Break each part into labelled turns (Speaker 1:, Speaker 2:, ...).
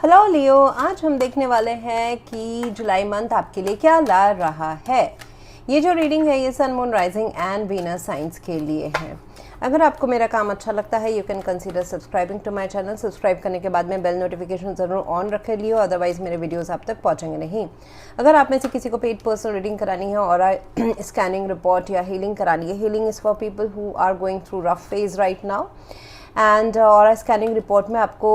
Speaker 1: Hello लियो, आज हम देखने वाले हैं कि जुलाई मंथ आपके लिए क्या ला रहा है। ये जो रीडिंग है ये sun moon rising and Venus signs के लिए है। अगर आपको मेरा काम अच्छा लगता है you can consider subscribing to my channel. Subscribe करने के बाद में बेल नोटिफिकेशन ज़रूर ऑन रखे लियो, अदरवाइज़ मेरे वीडियोस आप तक पहुंचेंगे नहीं। अगर आप में से किसी को पेड पर्सनल रीडिंग करानी है और स्कैनिंग रिपोर्ट या हीलिंग करानी है, healing is for people who are going through rough phase right now and और स्कैनिंग रिपोर्ट में आपको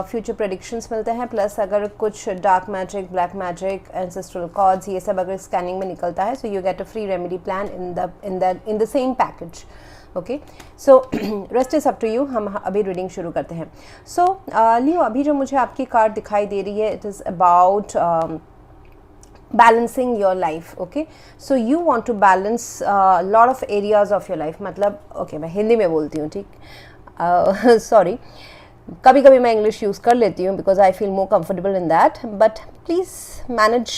Speaker 1: फ्यूचर प्रेडिक्शंस मिलते हैं, प्लस अगर कुछ dark magic, black magic, ancestral cords ये सब अगर स्कैनिंग में निकलता है, so you get a free remedy plan in the same package. Okay, so rest is up to you. हम अभी रीडिंग शुरू करते हैं। सो लियो, अभी जो मुझे आपकी कार्ड दिखाई दे रही है, it is about balancing your life. Okay, so you want to balance lot of areas of your life. मतलब okay, मैं हिंदी में बोलती हूँ, ठीक, सॉरी कभी कभी मैं इंग्लिश यूज़ कर लेती हूँ because I feel more comfortable in that, but please manage.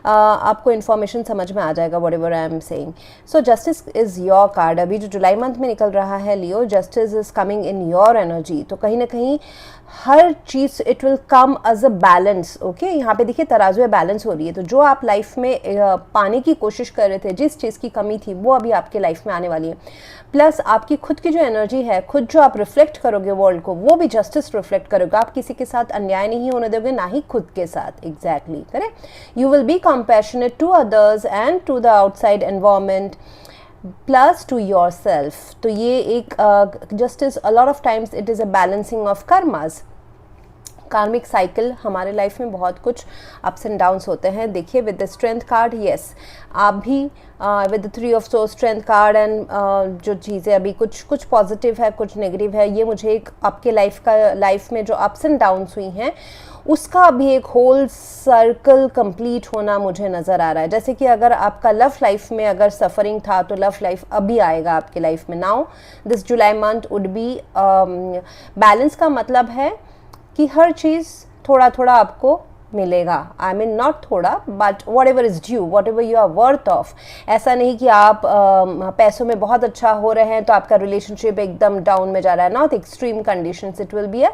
Speaker 1: आपको इन्फॉर्मेशन समझ में आ जाएगा whatever I am saying. So justice is your card. अभी जो जुलाई मंथ में निकल रहा है Leo, justice is coming in your energy. तो कहीं ना कहीं हर चीज़ it will come as a balance. Okay, यहाँ पे देखिए तराजू है, बैलेंस हो रही है। तो जो आप लाइफ में पाने की कोशिश कर रहे थे, जिस चीज़ की कमी थी, वो अभी आपके लाइफ में आने वाली है। प्लस आपकी खुद की जो एनर्जी है, खुद जो आप रिफ्लेक्ट करोगे वर्ल्ड को, वो भी जस्टिस रिफ्लेक्ट करोगे। आप किसी के साथ अन्याय नहीं होने दोगे, ना ही खुद के साथ। Exactly correct. You will be compassionate to others and to the outside environment plus to yourself. तो ये एक justice, a lot of times it is a balancing of karmas. कार्मिक साइकिल हमारे लाइफ में बहुत कुछ अप्स एंड डाउन्स होते हैं। देखिए with the strength card, yes आप भी with the 3 of swords strength card and जो चीज़ें अभी कुछ पॉजिटिव है, कुछ नेगेटिव है, ये मुझे एक आपके लाइफ में जो अप्स एंड डाउन्स हुई हैं उसका अभी एक होल सर्कल कंप्लीट होना मुझे नज़र आ रहा है। जैसे कि अगर आपका लव लाइफ में अगर सफ़रिंग था तो लव लाइफ अभी आएगा आपके लाइफ में। Now this July month would be balance का मतलब है कि हर चीज़ थोड़ा थोड़ा आपको मिलेगा। आई मीन नॉट थोड़ा, but whatever is due, whatever you are worth of. ऐसा नहीं कि आप पैसों में बहुत अच्छा हो रहे हैं तो आपका रिलेशनशिप एकदम डाउन में जा रहा है। Not extreme conditions, it will be a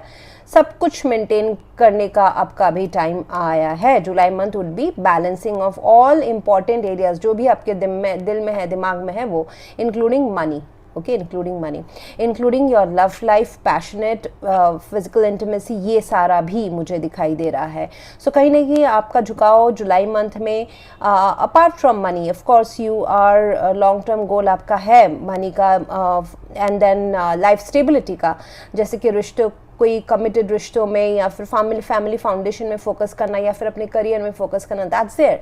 Speaker 1: सब कुछ मेंटेन करने का आपका भी टाइम आया है। July month would be balancing of all important areas, जो भी आपके दिल में है, दिमाग में है, वो including money. Okay, including money, including your love life, passionate, physical intimacy, ये सारा भी मुझे दिखाई दे रहा है। सो कहीं ना कहीं आपका झुकाव जुलाई मंथ में apart from money, of course you are long term goal आपका है मनी का एंड देन लाइफ स्टेबिलिटी का, जैसे कि रिश्तों, कोई कमिटेड रिश्तों में या फिर फैमिली फाउंडेशन में फोकस करना या फिर अपने करियर में फोकस करना, दैट्स देयर।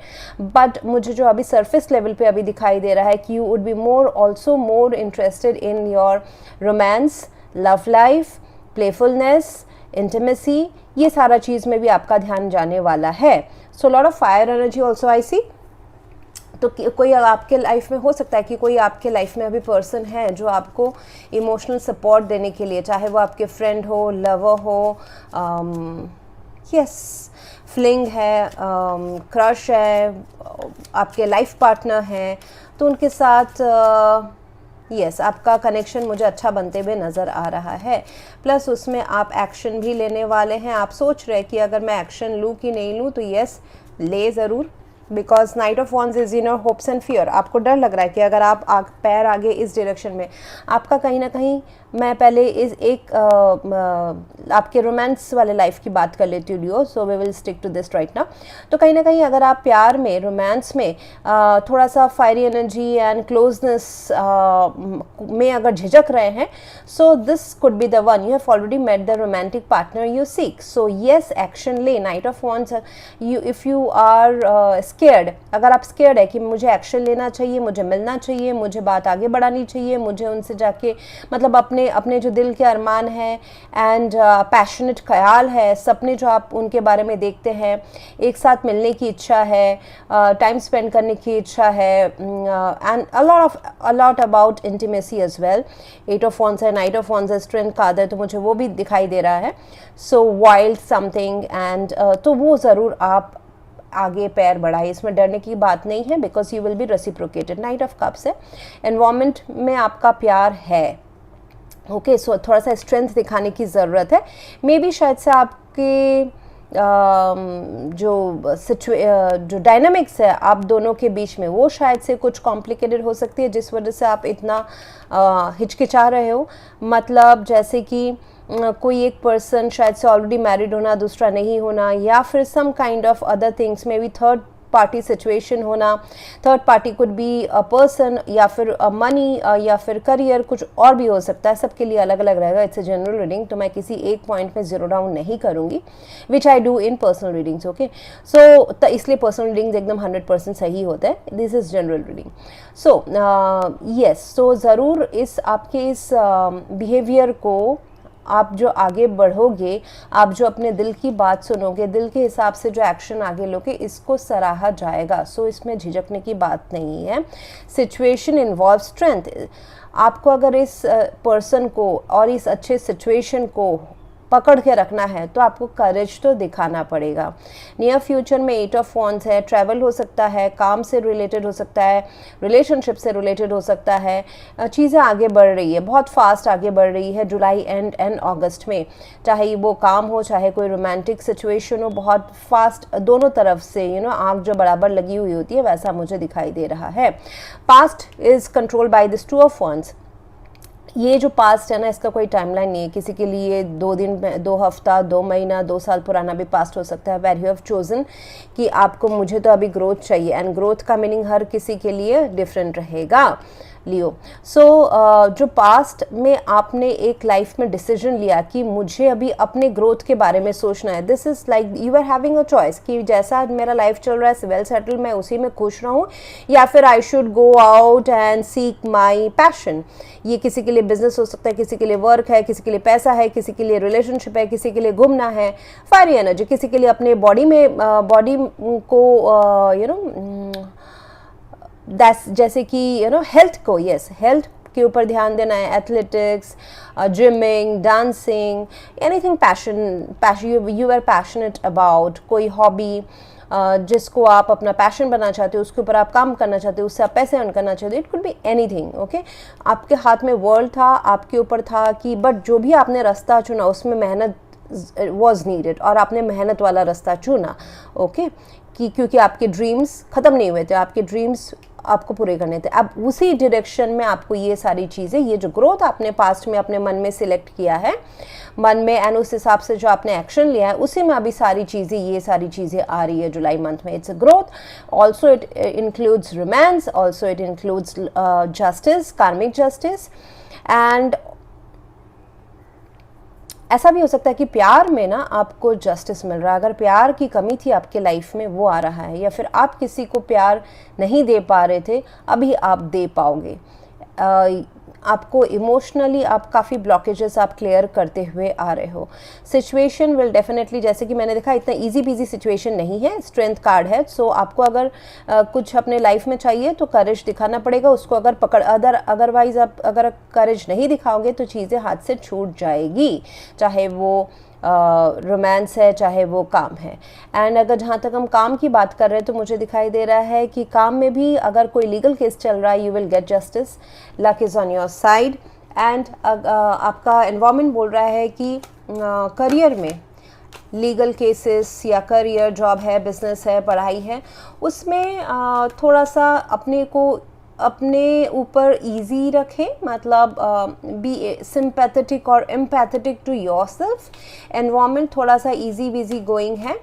Speaker 1: बट मुझे जो अभी सरफेस लेवल पे अभी दिखाई दे रहा है कि you would be more interested in your romance, love life, playfulness, intimacy, ये सारा चीज़ में भी आपका ध्यान जाने वाला है। So lot of fire energy also I see. तो कोई आपके लाइफ में हो सकता है कि कोई आपके लाइफ में अभी पर्सन है जो आपको इमोशनल सपोर्ट देने के लिए, चाहे वो आपके फ्रेंड हो, लवर हो, यस फ्लिंग है, क्रश है, आपके लाइफ पार्टनर हैं, तो उनके साथ यस आपका कनेक्शन मुझे अच्छा बनते हुए नज़र आ रहा है। प्लस उसमें आप एक्शन भी लेने वाले हैं। आप सोच रहे हैं कि अगर मैं एक्शन लूँ कि नहीं लूँ, तो यस ले ज़रूर, because night of once is in your hopes and fear. आपको डर लग रहा है कि अगर आप पैर आगे इस डायरेक्शन में, आपका कहीं ना कहीं, मैं पहले इस एक आपके रोमांस वाले लाइफ की बात कर लेती हूँ Leo, so we will stick to this right now. तो कहीं ना कहीं अगर आप प्यार में, रोमांस में थोड़ा सा फायरी एनर्जी एंड क्लोजनेस में अगर झिझक रहे हैं, so this could be the one. You have already met the romantic partner you seek, so yes action ले। Knight of wands, you if you are scared, अगर आप स्केयर्ड है कि मुझे एक्शन लेना चाहिए, मुझे मिलना चाहिए, मुझे बात आगे बढ़ानी चाहिए, मुझे उनसे जाके मतलब अपने जो दिल के अरमान हैं एंड पैशनेट ख्याल है, सपने जो आप उनके बारे में देखते हैं, एक साथ मिलने की इच्छा है, टाइम स्पेंड करने की इच्छा है, and a lot about intimacy as well. 8 of wands है, नाइट ऑफ वॉन्स है, स्ट्रेंथ कार्ड है, तो मुझे वो भी दिखाई दे रहा है। सो वाइल्ड समथिंग एंड तो वो ज़रूर आप आगे पैर बढ़ाए, इसमें डरने की बात नहीं है, because you will be reciprocated. Night of cups है, एनवायरमेंट में आपका प्यार है। ओके, सो थोड़ा सा स्ट्रेंथ दिखाने की ज़रूरत है। मे बी शायद से आप आपके जो डायनामिक्स है आप दोनों के बीच में वो शायद से कुछ कॉम्प्लिकेटेड हो सकती है, जिस वजह से आप इतना हिचकिचा रहे हो। मतलब जैसे कि कोई एक पर्सन शायद से ऑलरेडी मैरिड होना, दूसरा नहीं होना, या फिर some kind of other things, may be third party situation होना। Third party could be a person, या फिर मनी, या फिर करियर, कुछ और भी हो सकता है। सबके लिए अलग अलग रहेगा। इट्स अ जनरल रीडिंग, तो मैं किसी एक पॉइंट में जीरो डाउन नहीं करूँगी, which I do in personal readings. Okay, so इसलिए पर्सनल रीडिंग्स एकदम 100% सही होता है। This is general reading. So yes, तो ज़रूर इस आपके इस बिहेवियर को आप जो आगे बढ़ोगे, आप जो अपने दिल की बात सुनोगे, दिल के हिसाब से जो एक्शन आगे लोगे, इसको सराहा जाएगा। सो इसमें झिझकने की बात नहीं है। Situation involve strength. आपको अगर इस पर्सन को और इस अच्छे सिचुएशन को पकड़ के रखना है तो आपको करेज तो दिखाना पड़ेगा। नियर फ्यूचर में 8 ऑफ वॉन्ड्स है, ट्रैवल हो सकता है, काम से रिलेटेड हो सकता है, रिलेशनशिप से रिलेटेड हो सकता है। चीज़ें आगे बढ़ रही है, बहुत फास्ट आगे बढ़ रही है जुलाई एंड अगस्त में। चाहे वो काम हो, चाहे कोई रोमांटिक सिचुएशन हो, बहुत फास्ट दोनों तरफ से आग जो बराबर लगी हुई होती है, वैसा मुझे दिखाई दे रहा है। Past is control by this 2 of wands. ये जो पास्ट है ना, इसका कोई टाइमलाइन नहीं है। किसी के लिए 2 दिन, 2 हफ्ता, 2 महीना, 2 साल पुराना भी पास्ट हो सकता है। वेर यू हैव चोजन कि आपको, मुझे तो अभी ग्रोथ चाहिए, एंड ग्रोथ का मीनिंग हर किसी के लिए डिफरेंट रहेगा लियो। सो जो पास्ट में आपने एक लाइफ में डिसीजन लिया कि मुझे अभी अपने ग्रोथ के बारे में सोचना है, this is like you are having a choice कि जैसा मेरा लाइफ चल रहा है वेल सेटल, मैं उसी में खुश रहूँ, या फिर I should go out and seek my passion. ये किसी के लिए बिजनेस हो सकता है, किसी के लिए वर्क है, किसी के लिए पैसा है, किसी के लिए रिलेशनशिप है, किसी के लिए घूमना है, फायरी एनर्जी, किसी के लिए अपने बॉडी में बॉडी को जैसे कि हेल्थ को, यस, हेल्थ के ऊपर ध्यान देना है, athletics, gyming, dancing, anything passion you are passionate about, कोई हॉबी जिसको आप अपना पैशन बनना चाहते हो, उसके ऊपर आप काम करना चाहते हो, उससे आप पैसे अर्न करना चाहते हो, it could be anything. Okay, आपके हाथ में वर्ल्ड था, आपके ऊपर था कि बट जो भी आपने रास्ता चुना उसमें मेहनत वॉज नीडेड, और आपने मेहनत वाला रास्ता चुना। ओके, क्योंकि आपके ड्रीम्स ख़त्म नहीं हुए थे, आपके ड्रीम्स आपको पूरे करने थे। अब उसी डायरेक्शन में आपको ये सारी चीज़ें, ये जो ग्रोथ आपने पास्ट में अपने मन में सिलेक्ट किया है, मन में, एंड उस हिसाब से जो आपने एक्शन लिया है, उसी में अभी सारी चीज़ें, ये सारी चीज़ें आ रही है जुलाई मंथ में। It's a growth. Also it includes romance, also it includes justice, कार्मिक जस्टिस, एंड ऐसा भी हो सकता है कि प्यार में ना आपको जस्टिस मिल रहा है। अगर प्यार की कमी थी आपके लाइफ में, वो आ रहा है, या फिर आप किसी को प्यार नहीं दे पा रहे थे, अभी आप दे पाओगे। आपको इमोशनली आप काफ़ी ब्लॉकेजेस आप क्लियर करते हुए आ रहे हो। सिचुएशन विल डेफिनेटली, जैसे कि मैंने देखा, इतना इजी पीजी सिचुएशन नहीं है, स्ट्रेंथ कार्ड है। सो आपको अगर कुछ अपने लाइफ में चाहिए तो करेज दिखाना पड़ेगा उसको। अगर अदरवाइज आप अगर करेज नहीं दिखाओगे तो चीज़ें हाथ से छूट जाएगी, चाहे वो रोमांस है, चाहे वो काम है। एंड अगर जहाँ तक हम काम की बात कर रहे हैं तो मुझे दिखाई दे रहा है कि काम में भी अगर कोई लीगल केस चल रहा है, you will get justice, luck is on your side. And आपका एनवायरनमेंट बोल रहा है कि करियर में लीगल केसेस या करियर, जॉब है, बिजनेस है, पढ़ाई है, उसमें थोड़ा सा अपने को अपने ऊपर इजी रखें। मतलब बी सिंपैथेटिक और एम्पैथेटिक टू योरसेल्फ। एनवायरनमेंट थोड़ा सा इजी विजी गोइंग है,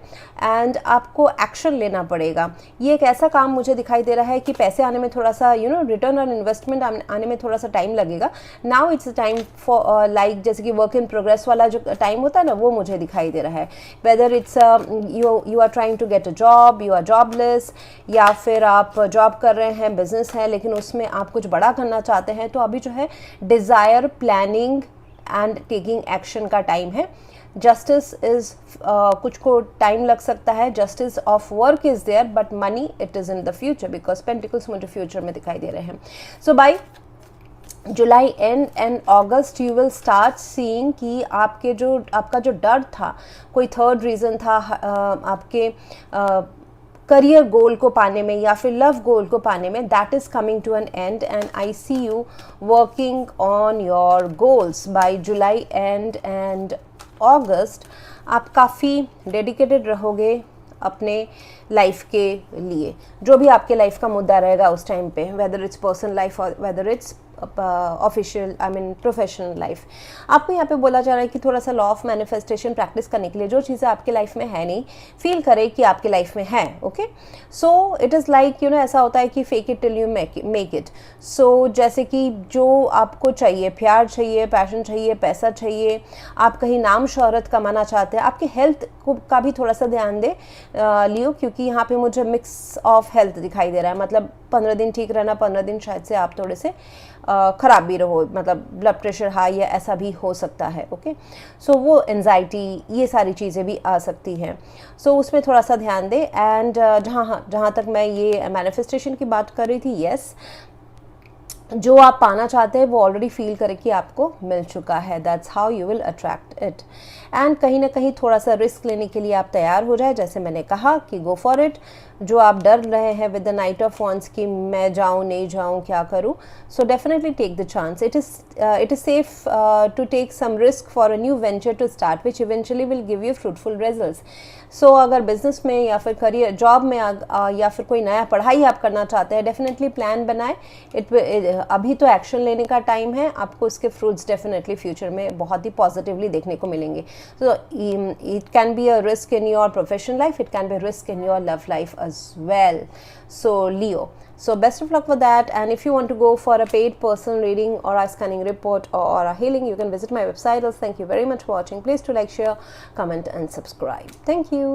Speaker 1: एंड आपको एक्शन लेना पड़ेगा। ये एक ऐसा काम मुझे दिखाई दे रहा है कि पैसे आने में थोड़ा सा रिटर्न ऑन इन्वेस्टमेंट आने में थोड़ा सा टाइम लगेगा। Now it's time for like, जैसे कि वर्क इन प्रोग्रेस वाला जो टाइम होता है ना, वो मुझे दिखाई दे रहा है। Whether it's you are trying to get a job, you are jobless, या फिर आप जॉब कर रहे हैं, बिजनेस है, लेकिन उसमें आप कुछ बड़ा करना चाहते हैं, तो अभी जो है desire, planning and taking action का टाइम है। जस्टिस इज कुछ को टाइम लग सकता है, justice of work is there, but money it is in the future, because pentacles मुझे फ्यूचर में दिखाई दे रहे हैं। So by July and August you will start seeing कि आपका जो डर था, कोई थर्ड रीज़न था आपके करियर गोल को पाने में या फिर लव गोल को पाने में, that is coming to an end, and I see you working on your goals by July and August. आप काफ़ी डेडिकेटेड रहोगे अपने लाइफ के लिए, जो भी आपके लाइफ का मुद्दा रहेगा उस टाइम पे, वेदर इट्स पर्सनल लाइफ और whether it's official I mean professional life. आपको यहाँ पे बोला जा रहा है कि थोड़ा सा लॉ ऑफ मैनिफेस्टेशन प्रैक्टिस करने के लिए, जो चीज़ें आपके लाइफ में है नहीं, फील करें कि आपके लाइफ में है। Okay, so it is like you know, ऐसा होता है कि fake it till you make it. So जैसे कि जो आपको चाहिए, प्यार चाहिए, पैशन चाहिए, पैसा चाहिए, आप कहीं नाम शोहरत कमाना चाहते हैं, आपकी हेल्थ को का भी थोड़ा सा ध्यान दे लियो, क्योंकि यहाँ पे मुझे मिक्स ऑफ हेल्थ दिखाई दे रहा है। मतलब 15 दिन ठीक रहना, 15 दिन शायद से आप थोड़े से ख़राब भी रहो, मतलब ब्लड प्रेशर हाई या ऐसा भी हो सकता है। ओके, सो वो एंजाइटी, ये सारी चीज़ें भी आ सकती हैं। सो उसमें थोड़ा सा ध्यान दें। एंड जहाँ तक मैं ये मैनिफेस्टेशन की बात कर रही थी, यस, जो आप पाना चाहते हैं वो ऑलरेडी फील करें कि आपको मिल चुका है। That's how you will attract it. And कहीं ना कहीं थोड़ा सा रिस्क लेने के लिए आप तैयार हो जाए, जैसे मैंने कहा कि गो फॉर इट। जो आप डर रहे हैं with the knight of wands कि मैं जाऊँ नहीं जाऊँ क्या करूँ, so definitely take the chance. It is safe to take some risk for a new venture to start which eventually will give you fruitful results. So अगर business में या फिर करियर जॉब में या फिर कोई नया पढ़ाई आप करना चाहते हैं, डेफिनेटली प्लान बनाए। अभी तो एक्शन लेने का टाइम है, आपको इसके फ्रूट्स डेफिनेटली फ्यूचर में बहुत ही पॉजिटिवली देखने को मिलेंगे। So it can be a risk in your professional life, it can be risk in your love life as well. So Leo, so best of luck for that. And if you want to go for a paid personal reading or a scanning report or a healing, you can visit my website. Thank you very much for watching. Please do like, share, comment and subscribe. Thank you.